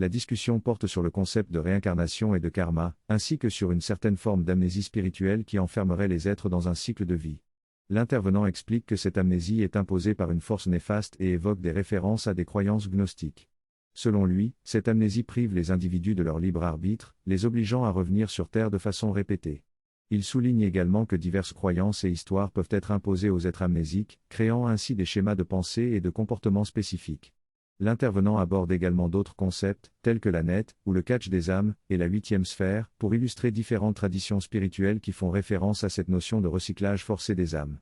La discussion porte sur le concept de réincarnation et de karma, ainsi que sur une certaine forme d'amnésie spirituelle qui enfermerait les êtres dans un cycle de vie. L'intervenant explique que cette amnésie est imposée par une force néfaste et évoque des références à des croyances gnostiques. Selon lui, cette amnésie prive les individus de leur libre arbitre, les obligeant à revenir sur Terre de façon répétée. Il souligne également que diverses croyances et histoires peuvent être imposées aux êtres amnésiques, créant ainsi des schémas de pensée et de comportement spécifiques. L'intervenant aborde également d'autres concepts, tels que la net, ou le catch des âmes, et la 8e sphère, pour illustrer différentes traditions spirituelles qui font référence à cette notion de recyclage forcé des âmes.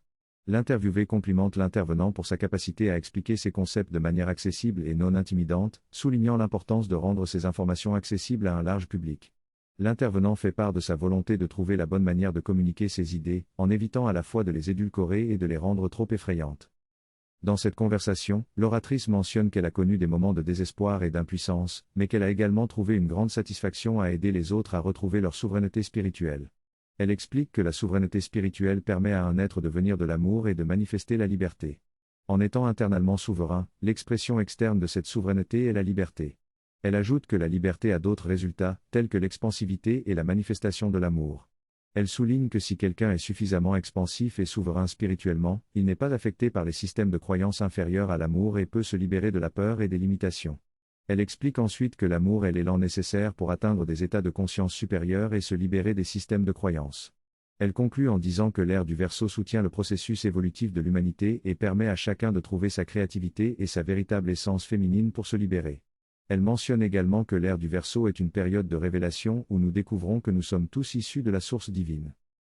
L'interviewé complimente l'intervenant pour sa capacité à expliquer ces concepts de manière accessible et non intimidante, soulignant l'importance de rendre ces informations accessibles à un large public. L'intervenant fait part de sa volonté de trouver la bonne manière de communiquer ses idées, en évitant à la fois de les édulcorer et de les rendre trop effrayantes. Dans cette conversation, l'oratrice mentionne qu'elle a connu des moments de désespoir et d'impuissance, mais qu'elle a également trouvé une grande satisfaction à aider les autres à retrouver leur souveraineté spirituelle. Elle explique que la souveraineté spirituelle permet à un être de venir de l'amour et de manifester la liberté. En étant internalement souverain, l'expression externe de cette souveraineté est la liberté. Elle ajoute que la liberté a d'autres résultats, tels que l'expansivité et la manifestation de l'amour. Elle souligne que si quelqu'un est suffisamment expansif et souverain spirituellement, il n'est pas affecté par les systèmes de croyances inférieurs à l'amour et peut se libérer de la peur et des limitations. Elle explique ensuite que l'amour est l'élan nécessaire pour atteindre des états de conscience supérieurs et se libérer des systèmes de croyances. Elle conclut en disant que l'ère du Verseau soutient le processus évolutif de l'humanité et permet à chacun de trouver sa créativité et sa véritable essence féminine pour se libérer. Elle mentionne également que l'ère du Verseau est une période de révélation où nous découvrons que nous sommes tous issus de la source divine.